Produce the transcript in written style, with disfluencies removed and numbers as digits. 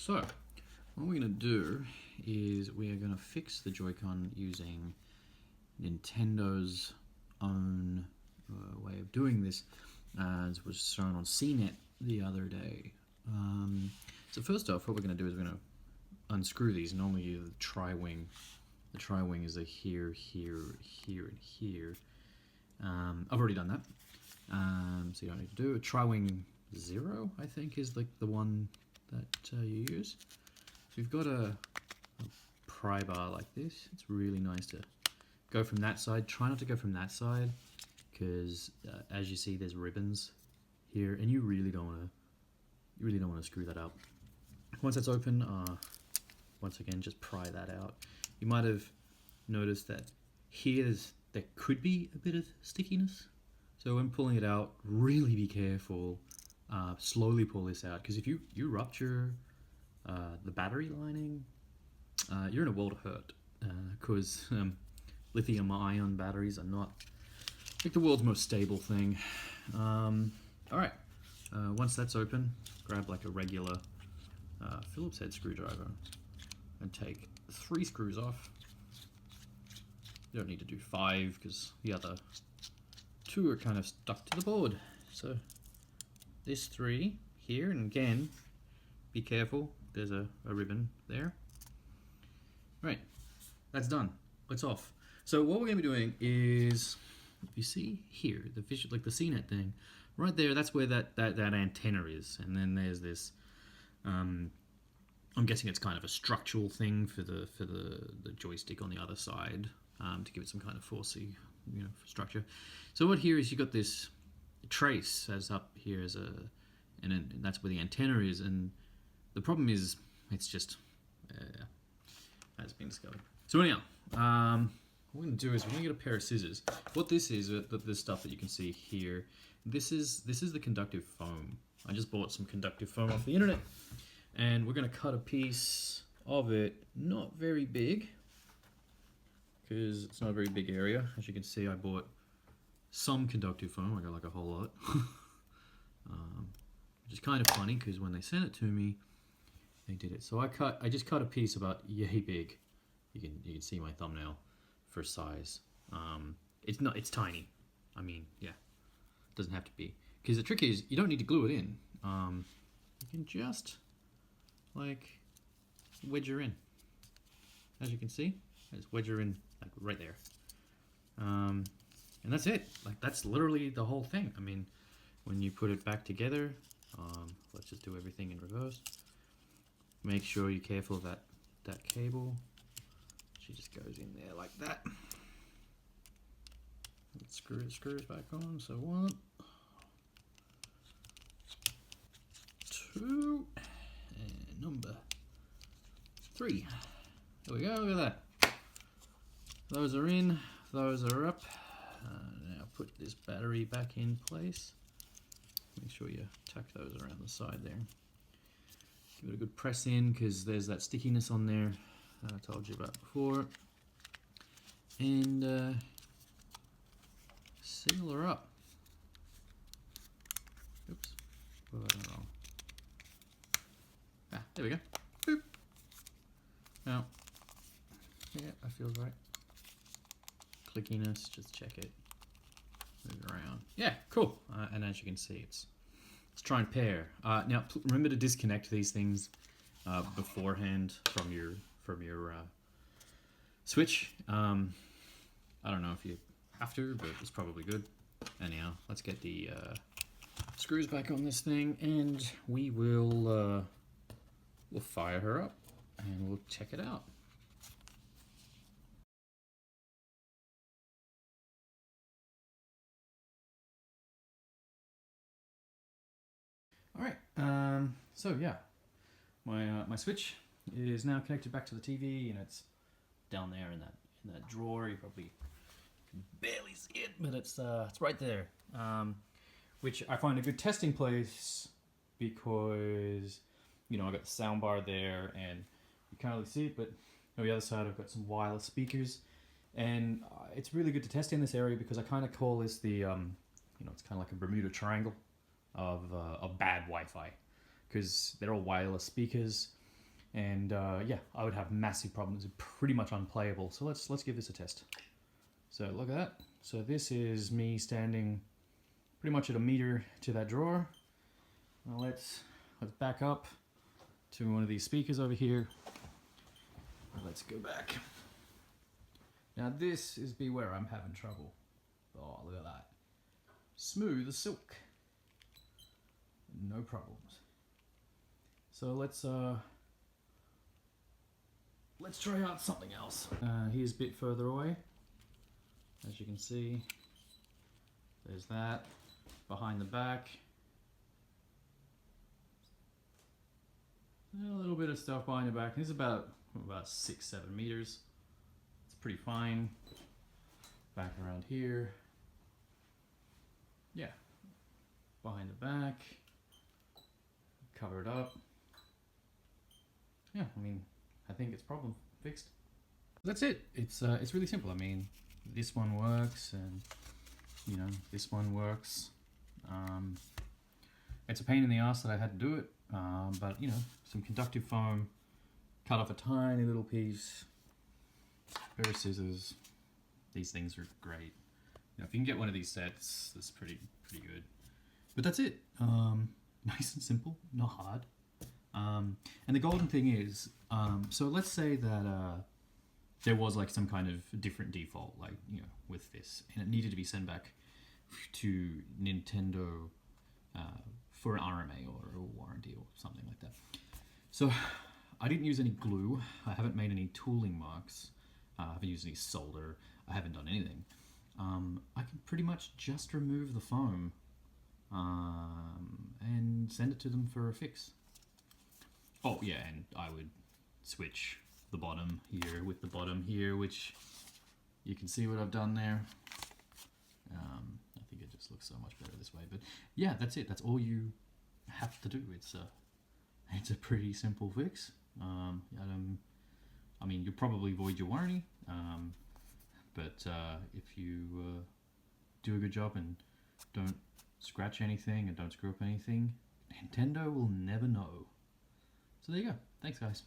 So, what we're going to do is we are going to fix the Joy-Con using Nintendo's own way of doing this, as was shown on CNET the other day. So first off, what we're going to do is we're going to unscrew these. Normally the Triwing is a here, here, here, and here. I've already done that, so you don't need to do a Triwing 0, I think, is like the one that you use. So we've got a pry bar like this. It's really nice to go from that side. Try not to go from that side, because as you see, there's ribbons here, and you really don't want to screw that up. Once that's open, once again, just pry that out. You might have noticed that there could be a bit of stickiness. So when pulling it out, really be careful. Slowly pull this out, because if you rupture the battery lining, you're in a world of hurt, because lithium-ion batteries are not like the world's most stable thing. Alright, once that's open, grab like a regular Phillips head screwdriver and take 3 screws off. You don't need to do 5 because the other 2 are kind of stuck to the board. So this 3 here, and again, be careful, there's a ribbon there. Right, that's done, it's off. So what we're going to be doing is, you see here, the visual, like the CNET thing, right there, that's where that antenna is. And then there's this, I'm guessing it's kind of a structural thing for the joystick on the other side, to give it some kind of forcey, structure. So what here is you got this trace as up here as and that's where the antenna is, and the problem is it's just has been discovered. So anyhow, what we're going to do is we're going to get a pair of scissors. What this is, the stuff that you can see here, this is the conductive foam. I just bought some conductive foam off the internet, and we're going to cut a piece of it, not very big, because it's not a very big area. As you can see, I bought some conductive foam. I got like a whole lot. Which is kind of funny, because when they sent it to me, they did it. So I just cut a piece about yay big. You can see my thumbnail for size. It's tiny. I mean, yeah, it doesn't have to be. Because the trick is, you don't need to glue it in. You can just like wedge her in. As you can see, I just wedge her in like right there. And that's it. Like, that's literally the whole thing. I mean, when you put it back together, let's just do everything in reverse. Make sure you're careful of that cable. She just goes in there like that. Let's screws back on. So 1, 2, and number 3. There we go. Look at that. Those are in. Those are up. Now put this battery back in place. Make sure you tuck those around the side there. Give it a good press in, because there's that stickiness on there that I told you about before. And seal her up. Oops, what have I done wrong? There we go. Boop. Now, yeah, that feels right. Clickiness, just check it. Move it around. Yeah, cool. And as you can see, let's try and pair. Now, remember to disconnect these things beforehand from your switch. I don't know if you have to, but it's probably good. Anyhow, let's get the screws back on this thing, and we will we'll fire her up, and we'll check it out. All right, so yeah, my Switch is now connected back to the TV, and it's down there in that drawer. You probably can barely see it, but it's right there. Which I find a good testing place, because I got the sound bar there, and you can't really see it, but on the other side I've got some wireless speakers, and it's really good to test in this area, because I kind of call this the it's kind of like a Bermuda Triangle of bad Wi-Fi, because they're all wireless speakers. and yeah, I would have massive problems. It's pretty much unplayable. So let's give this a test. So look at that. So this is me standing pretty much at a meter to that drawer. Now let's back up to one of these speakers over here. Let's go back. Now this is where I'm having trouble. Oh, look at that. Smooth as silk. No problems. So let's try out something else. Here's a bit further away. As you can see, there's that behind the back. A little bit of stuff behind the back. This is about 6-7 meters. It's pretty fine. Back around here. Yeah. Behind the back. Cover it up. Yeah, I mean, I think it's problem fixed. That's it. It's really simple. I mean, this one works, and you know, this one works. It's a pain in the ass that I had to do it, but you know, some conductive foam, cut off a tiny little piece, pair of scissors. These things are great. You know, if you can get one of these sets, that's pretty good. But that's it. Nice and simple, not hard. And the golden thing is, so let's say that there was like some kind of different default, like, you know, with this, and it needed to be sent back to Nintendo for an RMA or a warranty or something like that. So I didn't use any glue. I haven't made any tooling marks. I haven't used any solder. I haven't done anything. I can pretty much just remove the foam and send it to them for a fix. Oh yeah, and I would switch the bottom here with the bottom here, which you can see what I've done there. I think it just looks so much better this way, but yeah, that's it. That's all you have to do. It's a pretty simple fix. I mean, you'll probably void your warranty, but if you do a good job and don't scratch anything and don't screw up anything, Nintendo will never know. So there you go. Thanks, guys.